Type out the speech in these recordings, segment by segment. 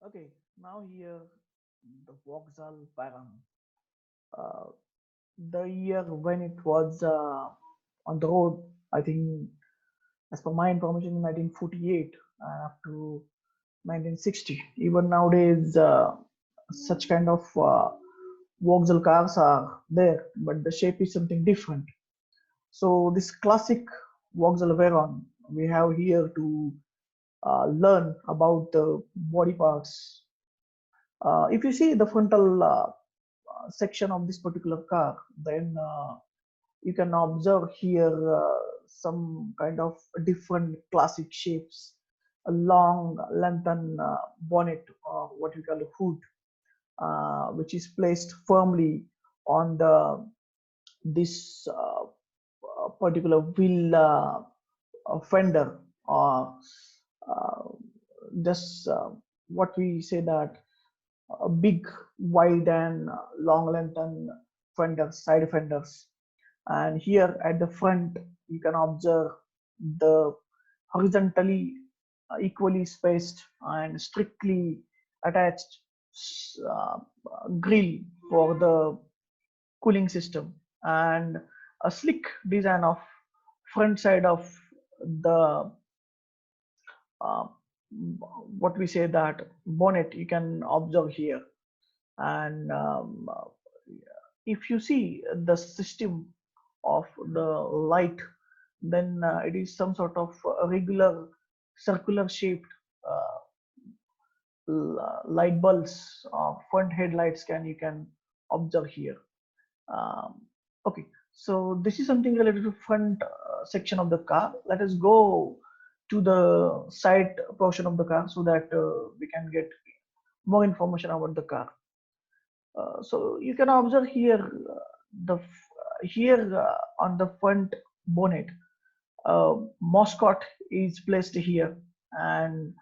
Okay, now here the Vauxhall Baron. Uh, the year when it was on the road, I think, as per my information, in 1948 up to 1960. Even nowadays, such kind of Vauxhall cars are there, but the shape is something different. So this classic Vauxhall Veyron we have here to learn about the body parts. If you see the frontal section of this particular car, then you can observe here some kind of different classic shapes, a long lengthened bonnet, or what we call a hood, which is placed firmly on the this particular wheel fender, or uh, just what we say that a big, wide, and long lengthened fenders, side fenders. And here at the front, you can observe the horizontally equally spaced and strictly attached uh, grill for the cooling system, and a slick design of front side of the uh, what we say that bonnet you can observe here. And if you see the system of the light, then it is some sort of regular circular shaped uh, light bulbs, front headlights can you can observe here. um, okay, so this is something related to front section of the car. Let us go to the side portion of the car so that we can get more information about the car. So you can observe here here on the front bonnet, mascot is placed here, and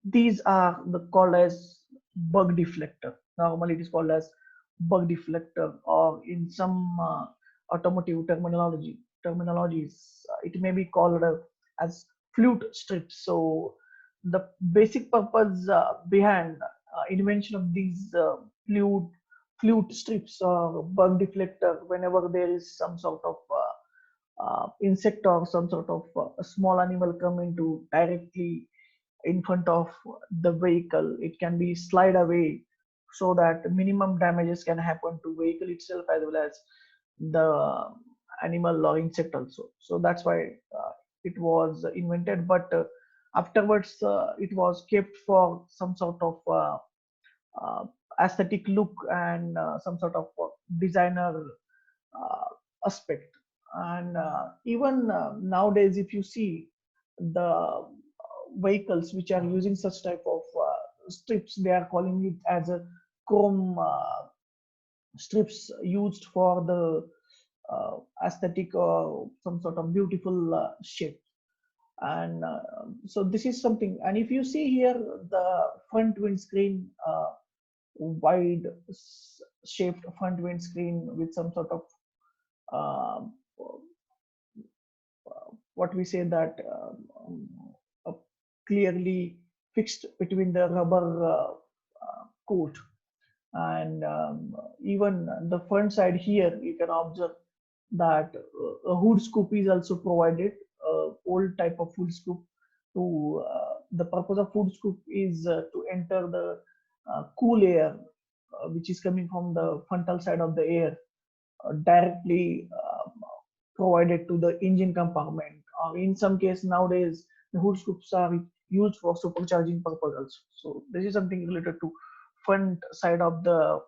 these are called as bug deflector. Normally, it is called as bug deflector, or in some automotive terminologies, it may be called as flute strips. So the basic purpose behind invention of these flute strips or bug deflector, whenever there is some sort of insect or some sort of a small animal come into directly in front of the vehicle, it can be slide away so that minimum damages can happen to vehicle itself as well as the animal or insect also. So that's why it was invented, but afterwards it was kept for some sort of uh, aesthetic look and some sort of designer uh, aspect. And even nowadays, if you see the vehicles which are using such type of strips, they are calling it as a chrome strips used for the aesthetic or some sort of beautiful shape. And so this is something. And if you see here the front windscreen, wide shaped front windscreen with some sort of uh, what we say that clearly fixed between the rubber coat. And even the front side here you can observe that a hood scoop is also provided, old type of hood scoop. To the purpose of hood scoop is to enter the cool air which is coming from the frontal side of the air directly provided to the engine compartment. Or in some case nowadays, the hood scoops are used for supercharging purpose also. So this is something related to front side of the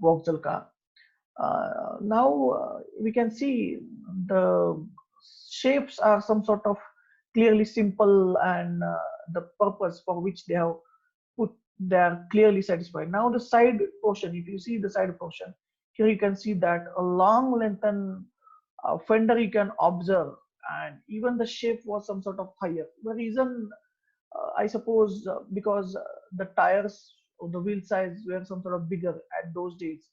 Vauxhall car. Now we can see the shapes are some sort of clearly simple, and the purpose for which they have put, they are clearly satisfied. Now the side portion, if you see the side portion, here you can see that a long lengthened fender you can observe, and even the shape was some sort of higher. The reason, I suppose, because the tires of the wheel size were some sort of bigger at those days,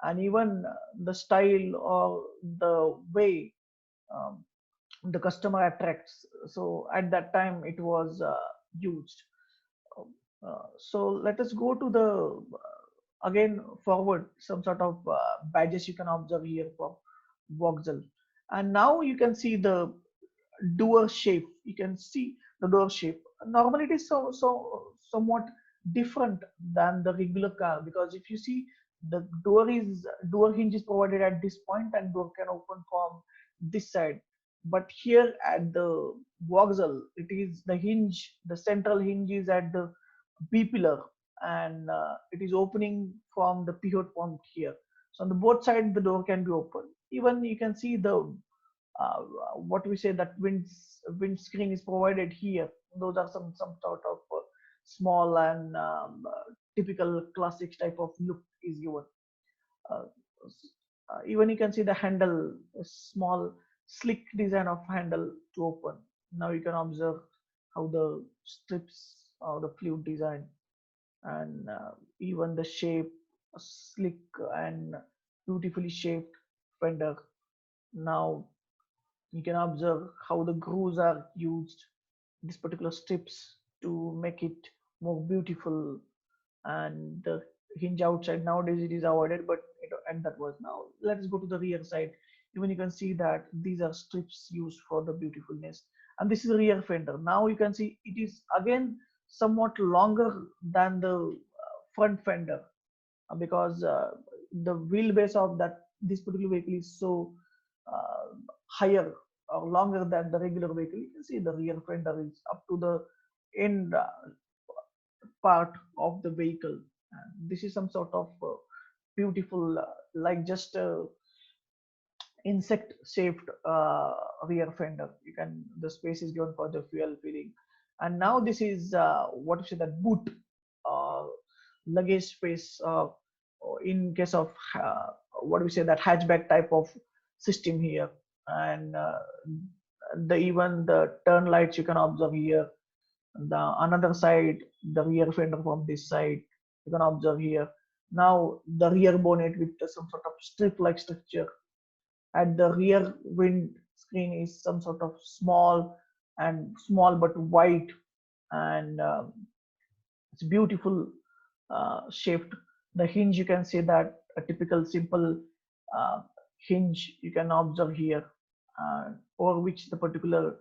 and even the style or the way um, the customer attracts. So at that time, it was used. So let us go to the again forward some sort of badges you can observe here for Vauxhall, and now you can see the door shape. You can see the door shape. Normally, it is somewhat different than the regular car, because if you see, the door hinge is provided at this point and door can open from this side. But here at the Vauxhall, it is the hinge, the central hinge is at the B pillar, and it is opening from the pivot point here. So on the both sides, the door can be open. Even you can see the what we say that windscreen is provided here. Those are some sort of small and typical classic type of look is given. Uh, Even you can see the handle, a small slick design of handle to open. Now you can observe how the strips or the fluid design, and even the shape, slick and beautifully shaped fender. Now you can observe how the grooves are used, these particular strips, to make it more beautiful. And the hinge outside, nowadays it is avoided, but and that was. Now let's go to the rear side. Even you can see that these are strips used for the beautifulness, and this is a rear fender. Now you can see it is again somewhat longer than the front fender, because the wheelbase of that this particular vehicle is so uh, higher or longer than the regular vehicle. You can see the rear fender is up to the end part of the vehicle. And this is some sort of beautiful, like just insect shaped rear fender. You can, the space is given for the fuel filling. And now this is what you say, that boot uh, luggage space, in case of what we say, that hatchback type of system here. And the even the turn lights you can observe here. The another side, the rear fender from this side, you can observe here. Now the rear bonnet with some sort of strip like structure. At the rear wind screen is some sort of small but white, and it's beautiful shaped. The hinge, you can see that a typical simple uh, hinge you can observe here, over which the particular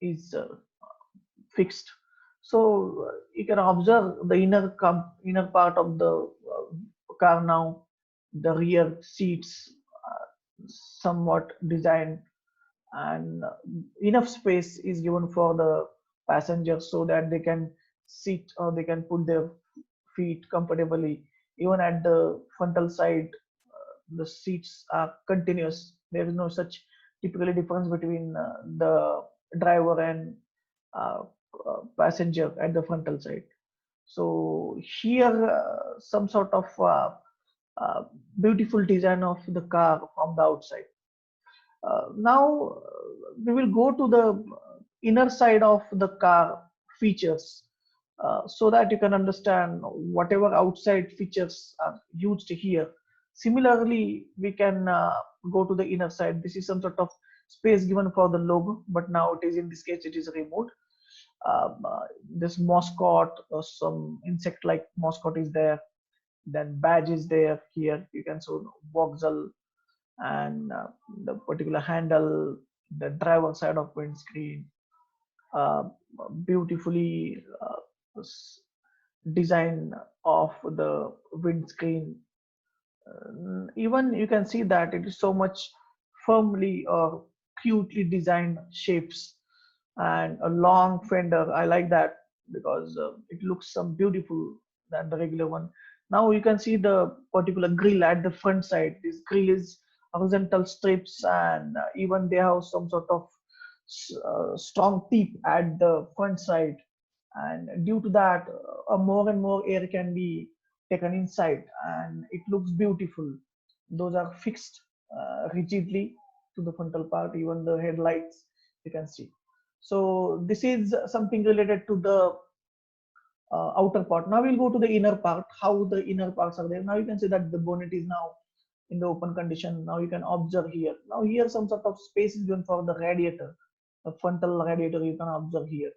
is fixed. So you can observe the inner part of the car now. The rear seats somewhat designed, and enough space is given for the passengers so that they can sit or they can put their feet comfortably. Even at the frontal side, the seats are continuous. There is no such typically difference between the driver and uh, passenger at the frontal side. So here, some sort of uh, beautiful design of the car from the outside. Now we will go to the inner side of the car features, so that you can understand whatever outside features are used here. Similarly, we can go to the inner side. This is some sort of space given for the logo, but now it is, in this case, it is removed. This mascot or some insect like mascot is there. Then badge is there. Here you can show Vauxhall, and the particular handle, the driver side of windscreen, uh, beautifully design of the windscreen. Even you can see that it is so much firmly or cutely designed shapes, and a long fender. I like that because it looks some beautiful than the regular one. Now you can see the particular grill at the front side. This grill is horizontal strips, and even they have some sort of strong teeth at the front side, and due to that, more and more air can be taken inside, and it looks beautiful. Those are fixed rigidly to the frontal part. Even the headlights you can see. So this is something related to the outer part. Now we'll go to the inner part, how the inner parts are there. Now you can see that the bonnet is now in the open condition. Now you can observe here. Now here some sort of space is given for the radiator, the frontal radiator you can observe here.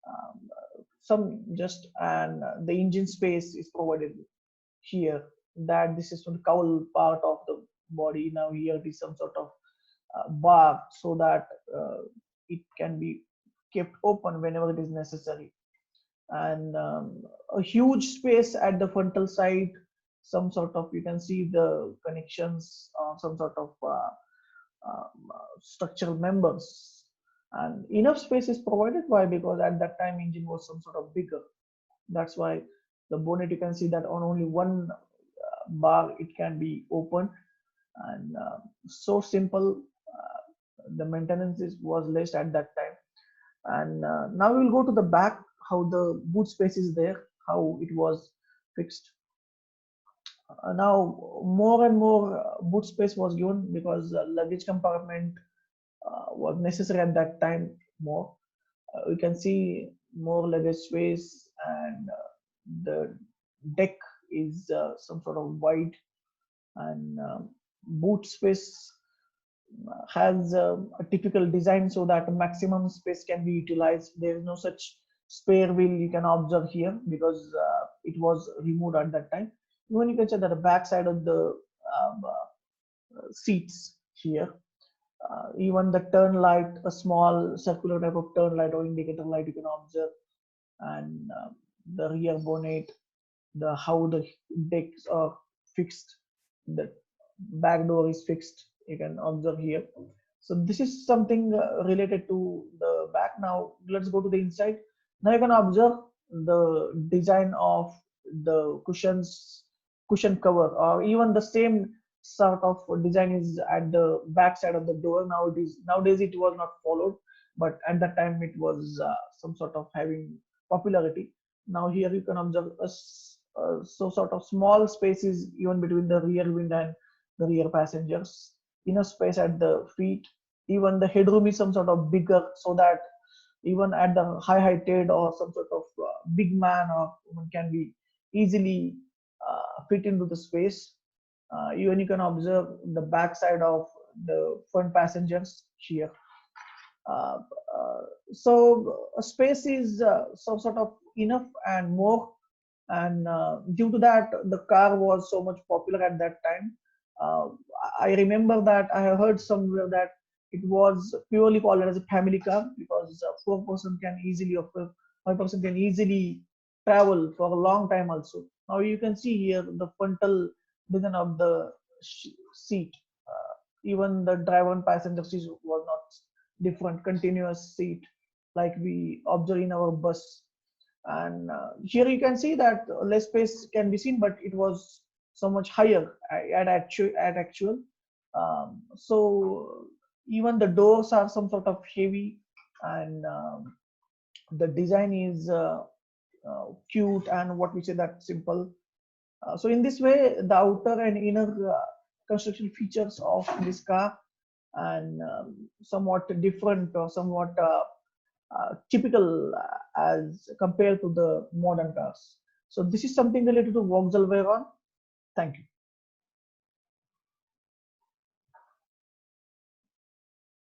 Um, some just, and the engine space is provided here, that this is the cowl part of the body. Now here it is some sort of bar, so that it can be kept open whenever it is necessary. And a huge space at the frontal side, some sort of, you can see the connections, some sort of structural members, and enough space is provided. Why? Because at that time engine was some sort of bigger. That's why the bonnet, you can see that on only one bar it can be opened. And so simple, the maintenance was less at that time. And now we will go to the back, how the boot space is there, how it was fixed. Now more and more boot space was given, because luggage compartment was necessary at that time more. We can see more luggage space, and the deck is some sort of wide, and boot space has a typical design, so that maximum space can be utilized. There is no such spare wheel you can observe here, because it was removed at that time. Even you can check that the back side of the seats here, even the turn light, a small circular type of turn light or indicator light you can observe. And the rear bonnet, the how the decks are fixed, the back door is fixed, you can observe here. So this is something related to the back. Now let's go to the inside. Now you can observe the design of the cushion cover, or even the same sort of design is at the back side of the door. Nowadays it was not followed, but at that time it was some sort of having popularity. Now here you can observe so sort of small spaces even between the rear wind and the rear passengers, enough space at the feet. Even the headroom is some sort of bigger, so that even at the high heighted or some sort of big man or woman can be easily fit into the space. Even you can observe the back side of the front passengers here. Uh, so space is some sort of enough and more. And due to that, the car was so much popular at that time. uh, I remember that I have heard somewhere that it was purely called as a family car, because four-person can easily, or five-person can easily travel for a long time also. Now you can see here the frontal design of the seat. Even the driver and passenger seat was not different, continuous seat like we observe in our bus. And here you can see that less space can be seen, but it was so much higher at actual. So even the doors are some sort of heavy, and the design is cute, and what we say that simple. So in this way, the outer and inner construction features of this car, and somewhat different, or somewhat typical as compared to the modern cars. So this is something related to Vauxhall Veyron. Thank you.